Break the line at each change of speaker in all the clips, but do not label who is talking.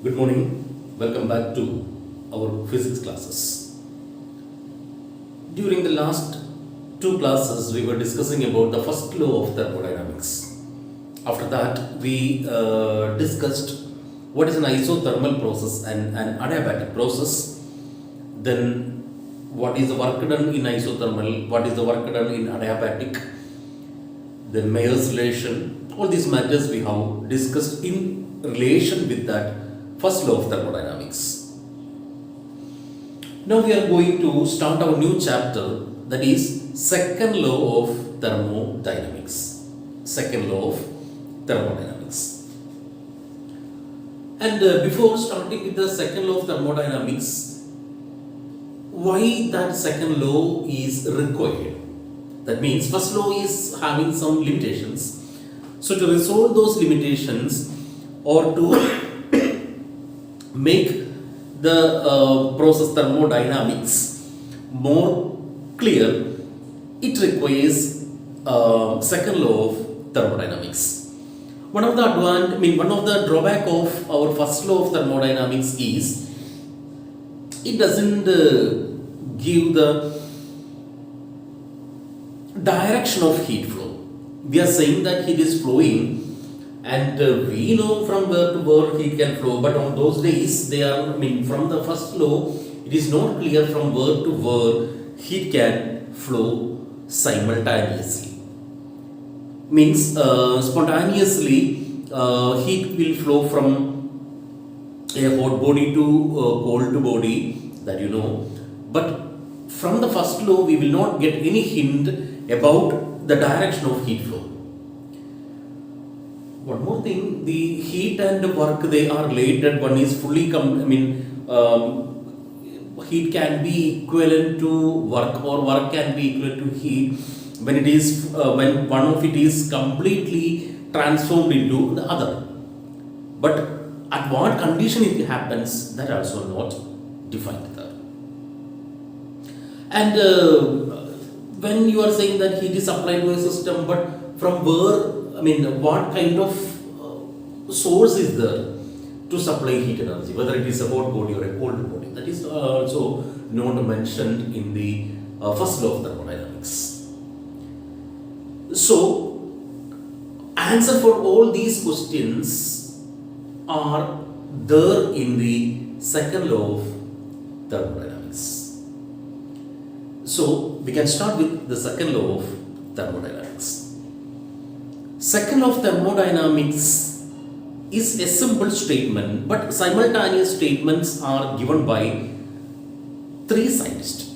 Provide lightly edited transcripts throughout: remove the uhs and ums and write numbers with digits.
Good morning. Welcome back to our physics classes. During the last two classes, we were discussing about the first law of thermodynamics. After that, we discussed what is an isothermal process and an adiabatic process. Then, what is the work done in isothermal, what is the work done in adiabatic, then Mayer's relation. All these matters we have discussed in relation with that first law of thermodynamics. Now we are going to start our new chapter, that is second law of thermodynamics. Second law of thermodynamics. And before starting with the second law of thermodynamics, why that second law is required? That means first law is having some limitations. So to resolve those limitations or to make the process thermodynamics more clear, it requires second law of thermodynamics. One of the drawback of our first law of thermodynamics is it doesn't give the direction of heat flow. We are saying that heat is flowing, and we know from where to where heat can flow, but on those days from the first law it is not clear from where to where heat can flow simultaneously. Means spontaneously heat will flow from a hot body to cold body, that you know, but from the first law we will not get any hint about the direction of heat flow. One more thing, the heat and work, they are related. One is fully heat can be equivalent to work, or work can be equivalent to heat when it is when one of it is completely transformed into the other. But at what condition it happens, that also not defined there. And when you are saying that heat is supplied to a system, but from where, what kind of source is there to supply heat energy, whether it is a hot body or a cold body, that is also not mentioned in the first law of thermodynamics. So, answer for all these questions are there in the second law of thermodynamics. So, we can start with the second law of thermodynamics. Second law of thermodynamics is a simple statement, but simultaneous statements are given by three scientists.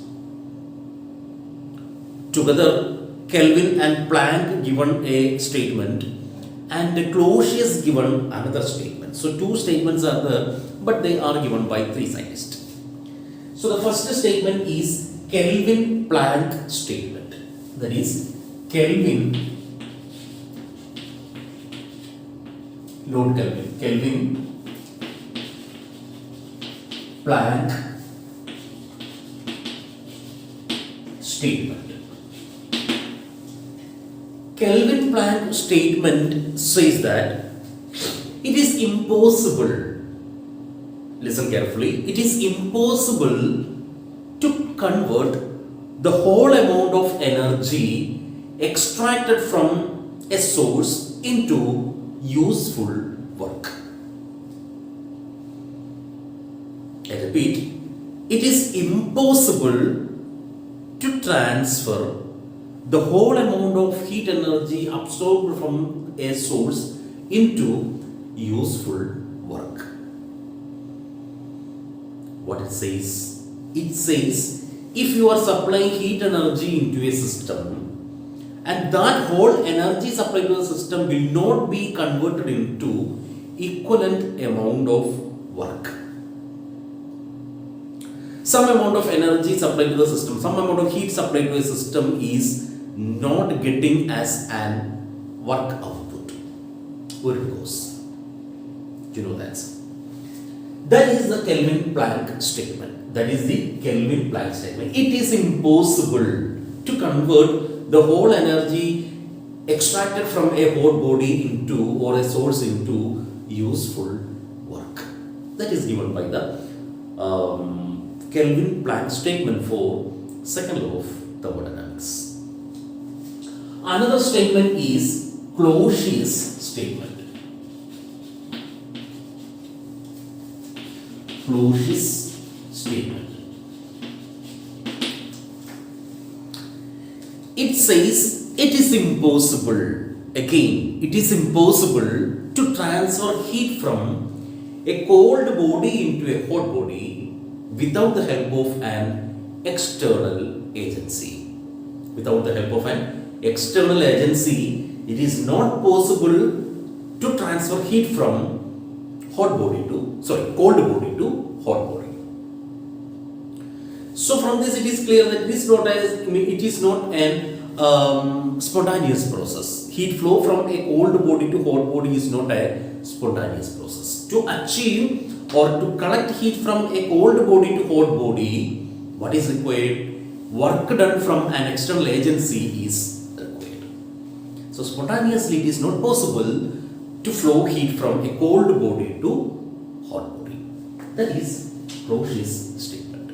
Together, Kelvin and Planck given a statement, and Clausius given another statement. So two statements are there, but they are given by three scientists. So the first statement is Kelvin-Planck statement. That is Kelvin, not Kelvin, Kelvin-Planck statement. Kelvin-Planck statement says that it is impossible, listen carefully, it is impossible to convert the whole amount of energy extracted from a source into useful work. I repeat, it is impossible to transfer the whole amount of heat energy absorbed from a source into useful work. What it says? It says, if you are supplying heat energy into a system, and that whole energy supplied to the system will not be converted into equivalent amount of work. Some amount of energy supplied to the system, some amount of heat supplied to a system is not getting as an work output. Where it goes? You know that. That is the Kelvin-Planck statement. That is the Kelvin-Planck statement. It is impossible to convert the whole energy extracted from a hot body into, or a source into, useful work. is given by the Kelvin-Planck statement for second law of thermodynamics. Another statement is Cauchy's statement. Cauchy's statement. It says it is impossible, again, it is impossible to transfer heat from a cold body into a hot body without the help of an external agency. Without the help of an external agency, it is not possible to transfer heat from cold body to hot body. So from this it is clear that it is not an spontaneous process. Heat flow from a cold body to hot body is not a spontaneous process. To achieve or to collect heat from a cold body to hot body, what is required? Work done from an external agency is required. So spontaneously it is not possible to flow heat from a cold body to hot body. That is Cauchy's statement.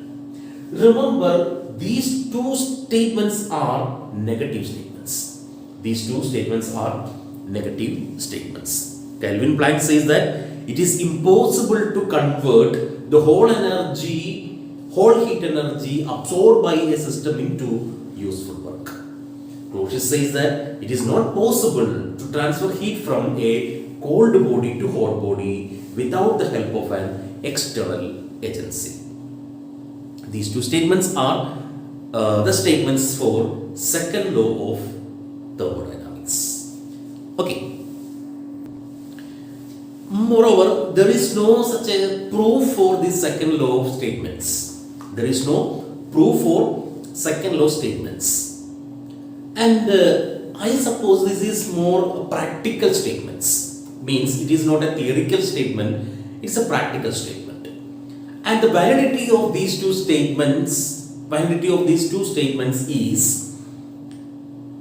Remember, these two statements are negative statements. These two statements are negative statements. Kelvin-Planck says that it is impossible to convert the whole heat energy absorbed by a system into useful work. Cauchy says that it is not possible to transfer heat from a cold body to hot body without the help of an external agency. These two statements are the statements for second law of thermodynamics. Okay. Moreover, there is no such a proof for the second law of statements. There is no proof for second law statements. And I suppose this is more practical statements. Means it is not a theoretical statement, it's a practical statement. And the validity of these two statements is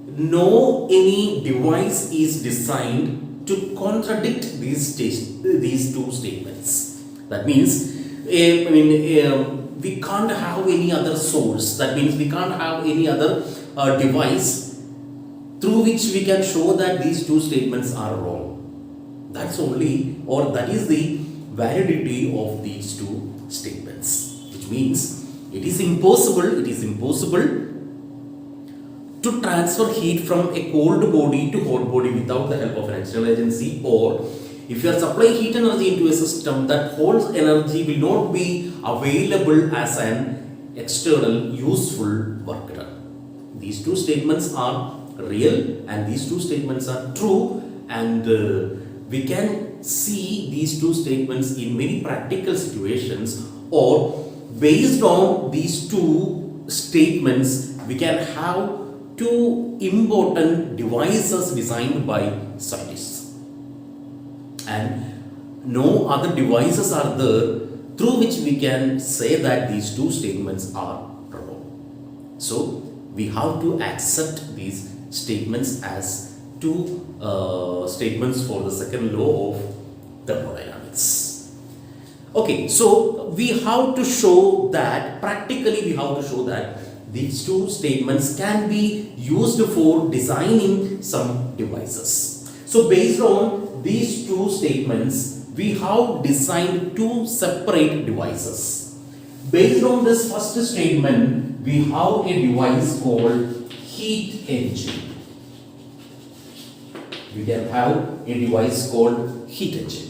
no any device is designed to contradict these two statements. That means we can't have any other source. That means we can't have any other device through which we can show that these two statements are wrong. That is the validity of these two statements, which means it is impossible to transfer heat from a cold body to hot body without the help of an external agency, or if you are supplying heat energy into a system, that whole energy will not be available as an external useful work done. These two statements are real and these two statements are true, and we can see these two statements in many practical situations, or based on these two statements we can have two important devices designed by scientists, and no other devices are there through which we can say that these two statements are wrong. So we have to accept these statements as two statements for the second law of thermodynamics. Okay, so we have to show that, practically we have to show that these two statements can be used for designing some devices. So based on these two statements, we have designed two separate devices. Based on this first statement, we have a device called heat engine. We can have a device called heat engine.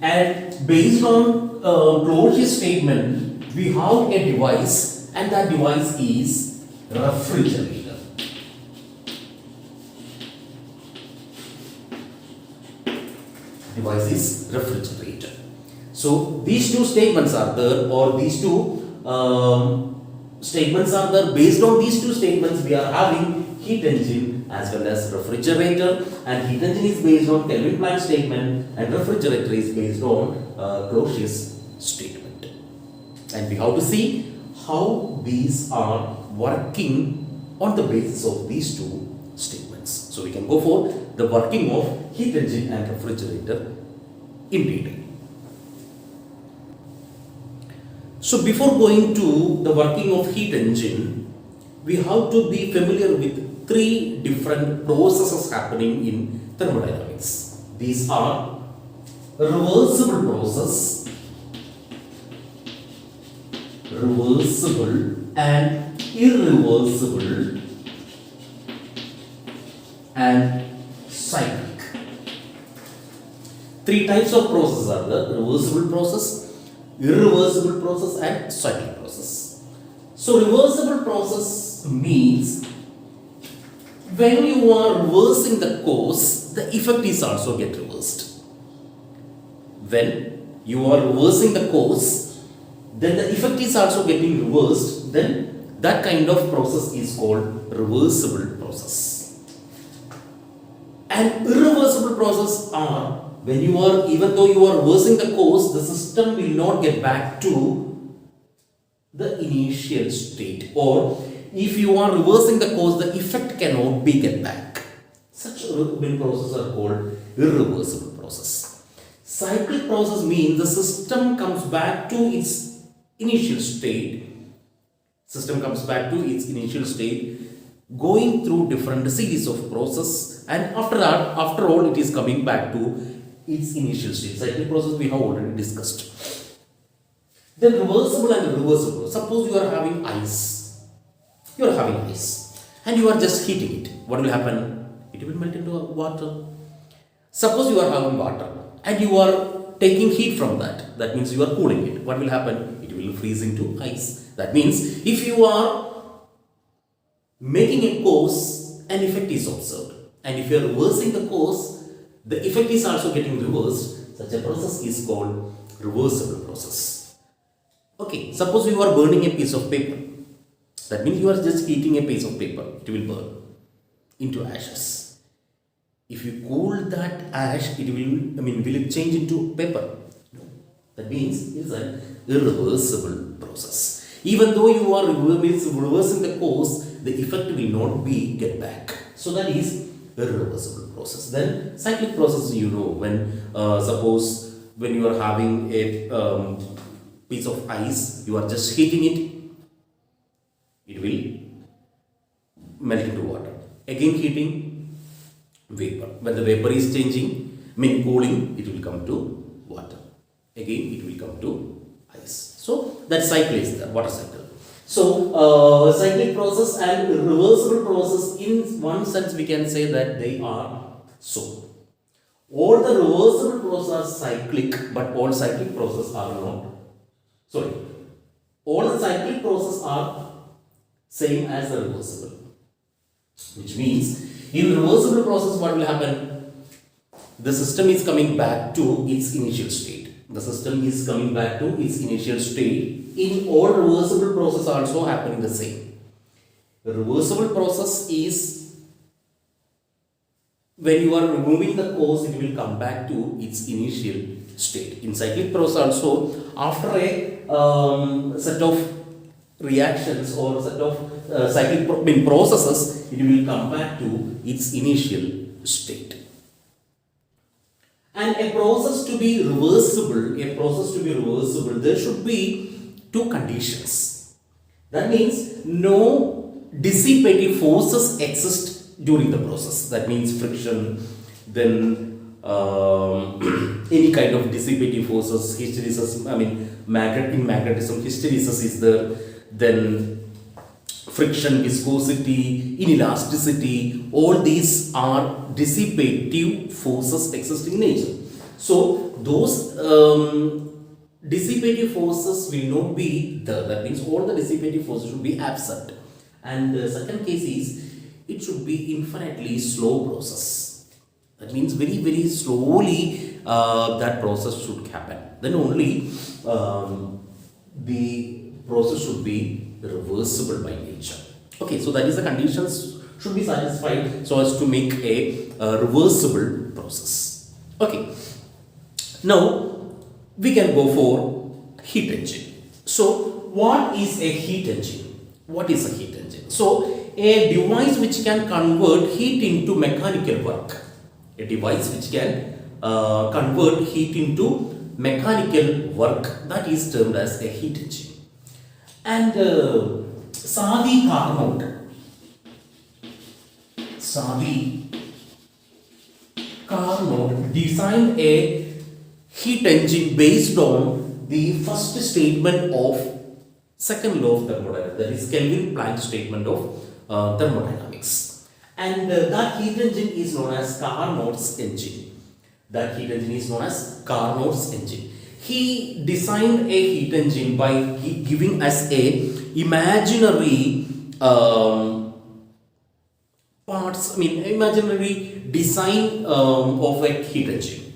And based on Cauchy's statement, we have a device, and that device is refrigerator. Device is refrigerator. So these two statements are there, or these two statements are there. Based on these two statements, we are having heat engine as well as refrigerator, and heat engine is based on Kelvin-Planck statement and refrigerator is based on Cauchy's statement. And we have to see how these are working on the basis of these two statements. So we can go for the working of heat engine and refrigerator in detail. So before going to the working of heat engine, we have to be familiar with three different processes happening in thermodynamics. These are reversible process, reversible and irreversible, and cyclic. Three types of processes are the reversible process, irreversible process and cyclic process. So reversible process means when you are reversing the cause, the effect is also get reversed. When you are reversing the cause, then the effect is also getting reversed, then that kind of process is called reversible process. And irreversible process are when you are, even though you are reversing the cause, the system will not get back to the initial state, or if you are reversing the cause, the effect cannot be get back. Such processes are called irreversible process. Cyclic process means the system comes back to its initial state. System comes back to its initial state, going through different series of process, and after that, after all, it is coming back to its initial state. Cyclic process we have already discussed. Then reversible and irreversible. Suppose you are having ice. You are having ice and you are just heating it. What will happen? It will melt into water. Suppose you are having water and you are taking heat from that. That means you are cooling it. What will happen? It will freeze into ice. That means if you are making a cause, an effect is observed. And if you are reversing the cause, the effect is also getting reversed. Such a process is called reversible process. Okay, suppose you are burning a piece of paper. That means you are just heating a piece of paper. It will burn into ashes. If you cool that ash, it will it change into paper? No. That means it is an irreversible process. Even though you are reversing the cause, the effect will not be get back. So that is irreversible process. Then cyclic process, when suppose when you are having a piece of ice, you are just heating it, it will melt into water. Again heating, vapor. When the vapor is changing, cooling, it will come to water. Again it will come to ice. So that cycle is the water cycle. So cyclic process and reversible process, in one sense we can say that they are so. All the reversible processes are cyclic, but all cyclic processes are not. Sorry. All the cyclic processes are same as the reversible. Which means in reversible process what will happen? The system is coming back to its initial state. The system is coming back to its initial state. In all reversible process also happening the same. The reversible process is when you are removing the cause, it will come back to its initial state. In cyclic process also, after a set of reactions or set of cyclic processes, it will come back to its initial state. And a process to be reversible, there should be two conditions. That means no dissipative forces exist during the process. That means friction, then any kind of dissipative forces, hysteresis, in magnetism, hysteresis is there, then friction, viscosity, inelasticity, all these are dissipative forces existing in nature. So those dissipative forces will not be there. That means all the dissipative forces should be absent. And the second case is it should be infinitely slow process. That means very, very slowly that process should happen. Then only the process should be reversible by nature. Okay, so that is the conditions should be satisfied so as to make a reversible process. Okay, now we can go for heat engine. So what is a heat engine? What is a heat engine? So a device which can convert heat into mechanical work. A device which can convert heat into mechanical work, that is termed as a heat engine. And Sadi Carnot designed a heat engine based on the first statement of second law of thermodynamics, that is Kelvin Planck's statement of thermodynamics. And that heat engine is known as Carnot's engine. That heat engine is known as Carnot's engine. He designed a heat engine by giving us a imaginary imaginary design of a heat engine.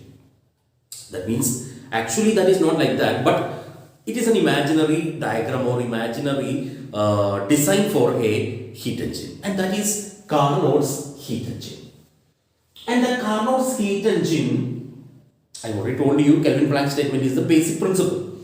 That means actually that is not like that, but it is an imaginary diagram or imaginary design for a heat engine, and that is Carnot's heat engine. And the Carnot's heat engine, I already told you, Kelvin Planck's statement is the basic principle.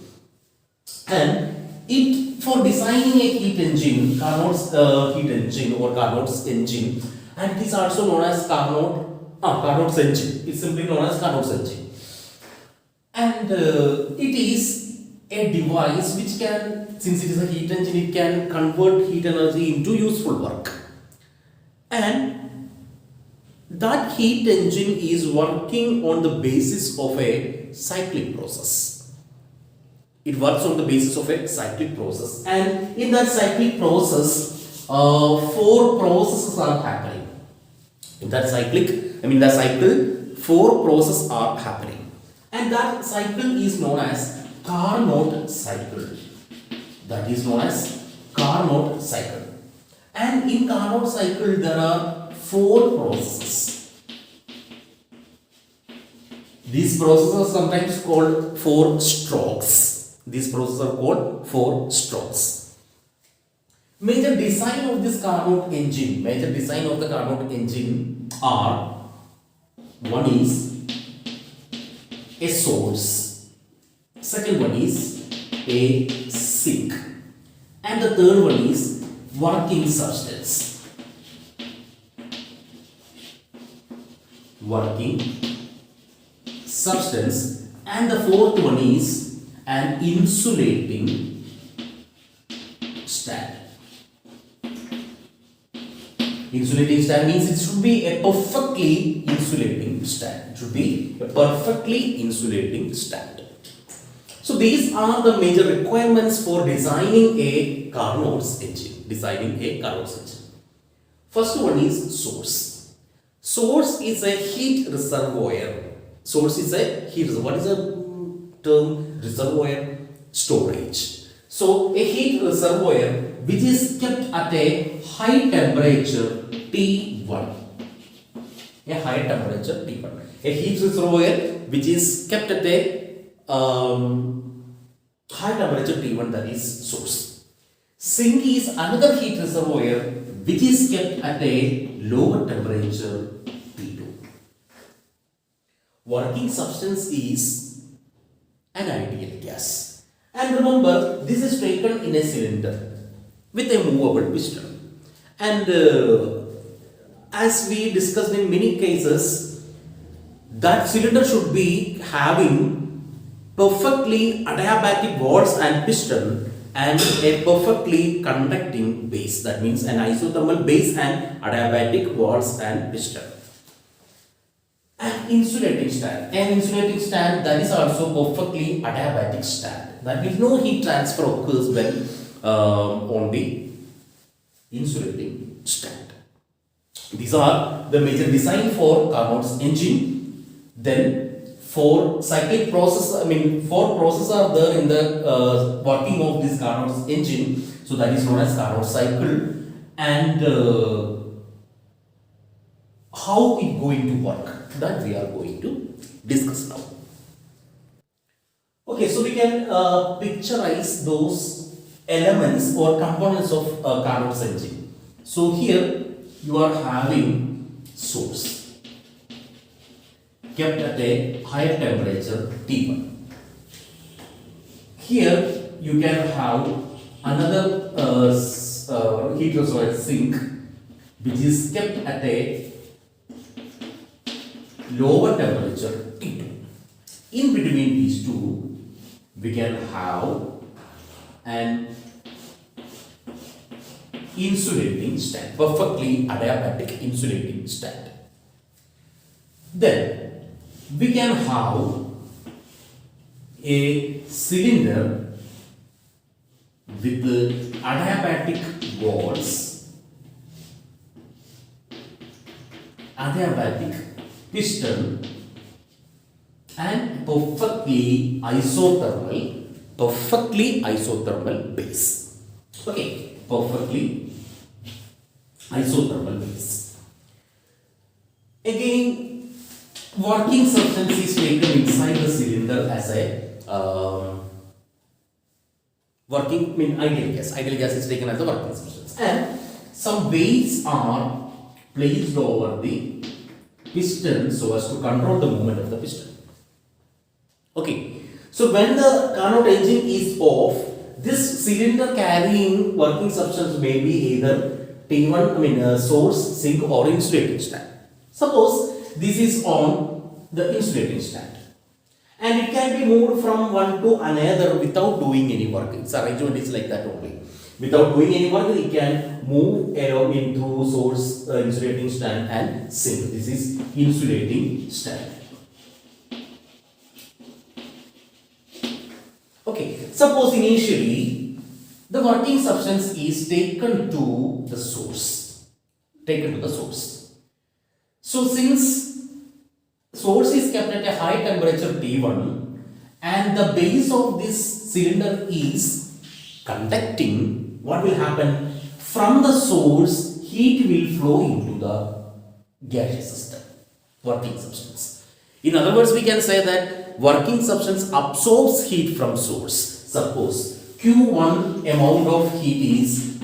And it, for designing a heat engine, Carnot's heat engine or Carnot's engine, and it is also known as Carnot's engine. It's simply known as Carnot's engine. And it is a device which can, since it is a heat engine, it can convert heat energy into useful work. And that heat engine is working on the basis of a cyclic process. It works on the basis of a cyclic process, and in that cyclic process, 4 processes are happening. In that cycle, 4 processes are happening, and that cycle is known as Carnot cycle. That is known as Carnot cycle. And in Carnot cycle, there are 4 processes. These processes are sometimes called 4 strokes. These processes are called 4 strokes. Major design of this Carnot engine, are: one is a source, second one is a sink, and the third one is working substance. And the fourth one is an insulating stand. Insulating stand means it should be a perfectly insulating stand. So these are the major requirements for designing a Carnot's engine. First one is source. Source is a heat reservoir. What is the term reservoir? Storage. So a heat reservoir which is kept at a high temperature T1. A heat reservoir which is kept at a high temperature T1, that is source. Sink is another heat reservoir which is kept at a lower temperature T2. Working substance is an ideal gas. And remember, this is taken in a cylinder with a movable piston. And as we discussed in many cases, that cylinder should be having perfectly adiabatic walls and piston and a perfectly conducting base. That means an isothermal base and adiabatic walls and piston. An insulating stand that is also perfectly adiabatic stand. That means no heat transfer occurs when on the insulating stand. These are the major design for Carnot's engine. Then 4 cyclic processes, 4 processes are there in the working of this Carnot's engine. So that is known as Carnot cycle. And how it going to work, that we are going to discuss now. Okay, so we can picturize those elements or components of Carnot's engine. So here you are having source kept at a higher temperature T1. Here you can have another heat reservoir sink which is kept at a lower temperature T2. In between these two, we can have an insulating stand, perfectly adiabatic insulating stand. Then we can have a cylinder with adiabatic walls, adiabatic piston, and perfectly isothermal base. Okay, perfectly isothermal base. Again, working substance is taken inside the cylinder as a ideal gas is taken as a working substance, and some weights are placed over the piston so as to control the movement of the piston. Okay, so when the Carnot engine is off, this cylinder carrying working substance may be either T1 source, sink, or insulating stand. Suppose this is on the insulating stand, and it can be moved from one to another without doing any work. Its arrangement is like that only. Without doing any work, it can move along into source, insulating stand, and sink. This is insulating stand. Okay, suppose initially the working substance is taken to the source. So since source is kept at a high temperature T1 and the base of this cylinder is conducting, what will happen? From the source, heat will flow into the gaseous system, working substance. In other words, we can say that working substance absorbs heat from source. Suppose Q1 amount of heat is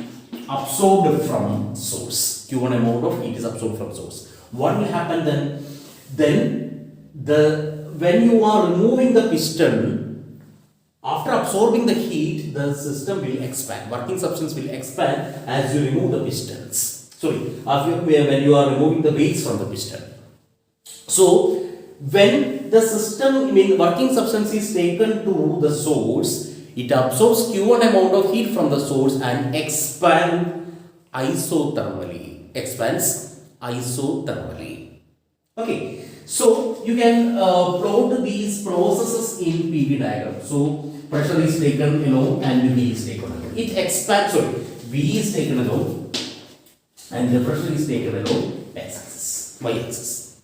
absorbed from source. Q1 amount of heat is absorbed from source. What will happen then? When you are removing the piston, after absorbing the heat, the system will expand. Working substance will expand as you remove the pistons. When you are removing the weights from the piston. So when the working substance is taken to the source, it absorbs Q1 amount of heat from the source and expands isothermally. Okay, so you can plot these processes in PV diagram. So pressure is taken alone and V is taken alone. It expands. V is taken alone and the pressure is taken alone x-axis, y-axis.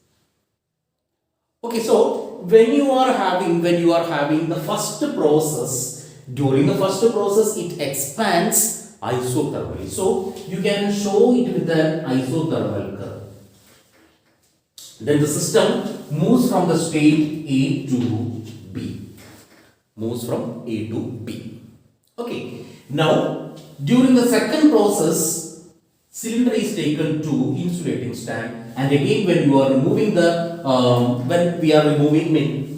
Okay, so when you are having the first process, during the first process it expands isothermally. So you can show it with an isothermal curve. Then the system moves from the state A to B. Okay. Now, during the second process, cylinder is taken to insulating stand, and again when you are removing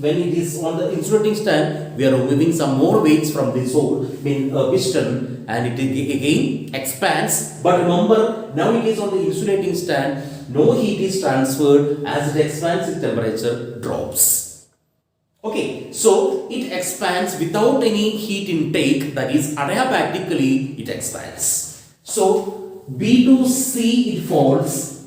when it is on the insulating stand, we are removing some more weights from the piston, and it again expands. But remember, now it is on the insulating stand. No heat is transferred. As it expands, its temperature drops. Okay, so it expands without any heat intake, that is adiabatically it expands. So B to C it falls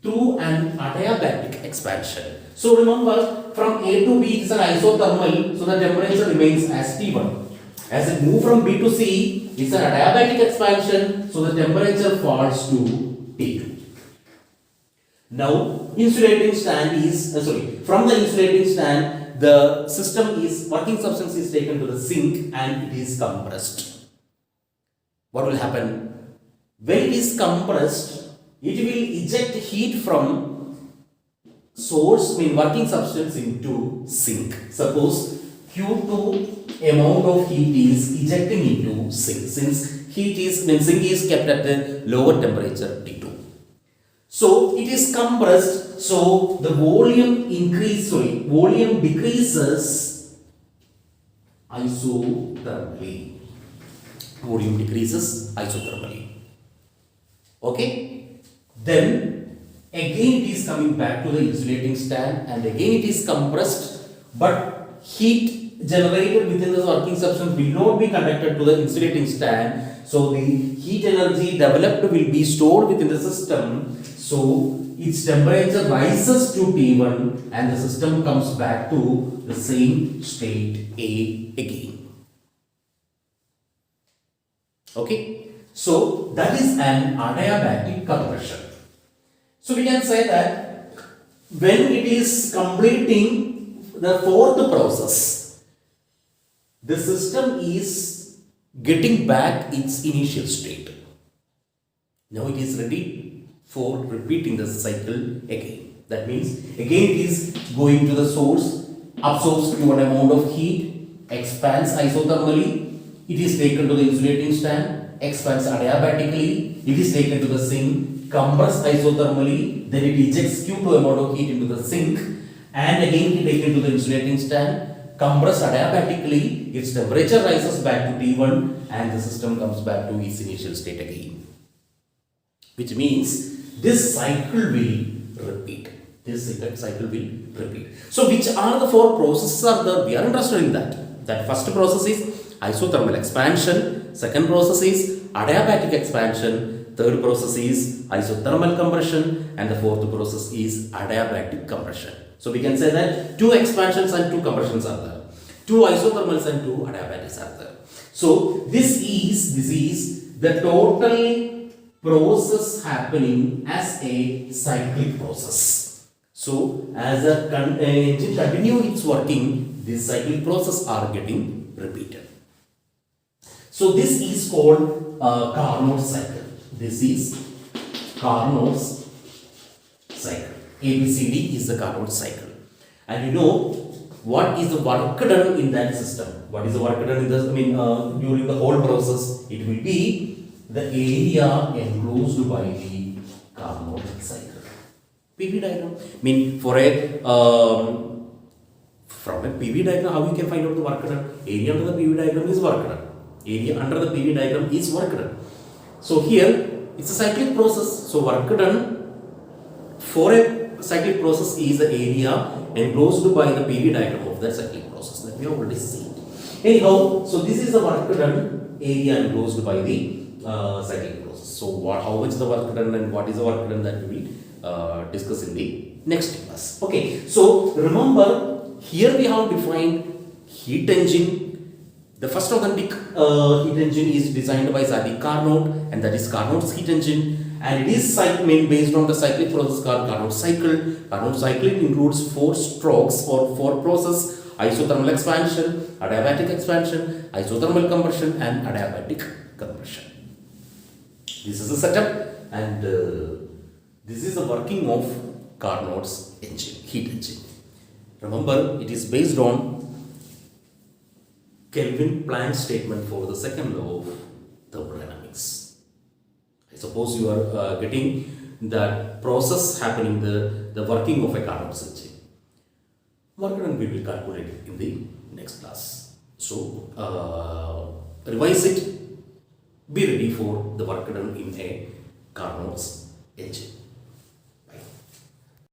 through an adiabatic expansion. So remember, from A to B it is an isothermal, so the temperature remains as T1. As it moves from B to C, it's an adiabatic expansion, so the temperature falls to T2. Now, insulating stand is, from the insulating stand, the working substance is taken to the sink and it is compressed. What will happen? When it is compressed, it will eject heat from source, working substance into sink. Suppose Q2 amount of heat is ejecting into sink, since sink is kept at a lower temperature T2. So it is compressed, so the volume decreases isothermally. Okay? Then again it is coming back to the insulating stand and again it is compressed, but heat generated within this working substance will not be conducted to the insulating stand. So the heat energy developed will be stored within the system. So its temperature rises to T1 and the system comes back to the same state A again. Okay. So that is an adiabatic compression. So we can say that when it is completing the fourth process, the system is getting back its initial state. Now it is ready for repeating the cycle again. That means again it is going to the source, absorbs given amount of heat, expands isothermally, it is taken to the insulating stand, expands adiabatically, it is taken to the sink, compressed isothermally, then it ejects Q2 amount of heat into the sink, and again it is taken to the insulating stand, compressed adiabatically, its temperature rises back to T1 and the system comes back to its initial state again. Which means this cycle will repeat. This cycle will repeat. So which are the four processes are there? We are interested in that. That first process is isothermal expansion, second process is adiabatic expansion, third process is isothermal compression, and the fourth process is adiabatic compression. So we can say that two expansions and two compressions are there. Two isothermals and two adiabatics are there. So this is the total process happening as a cyclic process. So as a engine continue its working, this cyclic process are getting repeated. So this is called Carnot cycle. This is Carnot's cycle. ABCD is the Carnot cycle. And you know what is the work done in that system? What is the work done in this? During the whole process, it will be the area enclosed by the Carnot cycle. PV diagram. For a from a PV diagram, how you can find out the work done? Area under the PV diagram is work done. Area under the PV diagram is work done. So here it's a cyclic process. So work done for a cyclic process is the area enclosed by the PV diagram of the cyclic process that we have already seen. Anyhow, so this is the work done area enclosed by the cyclic process. So how much the work done and what is the work done that we will discuss in the next class. Okay, so remember here we have defined heat engine. The first authentic heat engine is designed by Zadig Carnot, and that is Carnot's heat engine, and it is based on the cyclic process called Carnot cycle. Carnot cycle includes 4 strokes or 4 processes: isothermal expansion, adiabatic expansion, isothermal compression, and adiabatic compression. This is the setup, and this is the working of Carnot's engine, heat engine. Remember, it is based on Kelvin-Planck statement for the second law of thermodynamics. I suppose you are getting that process happening, the working of a Carnot engine. Work done we will calculate it in the next class. So revise it. Be ready for the work done in a Carnot's engine.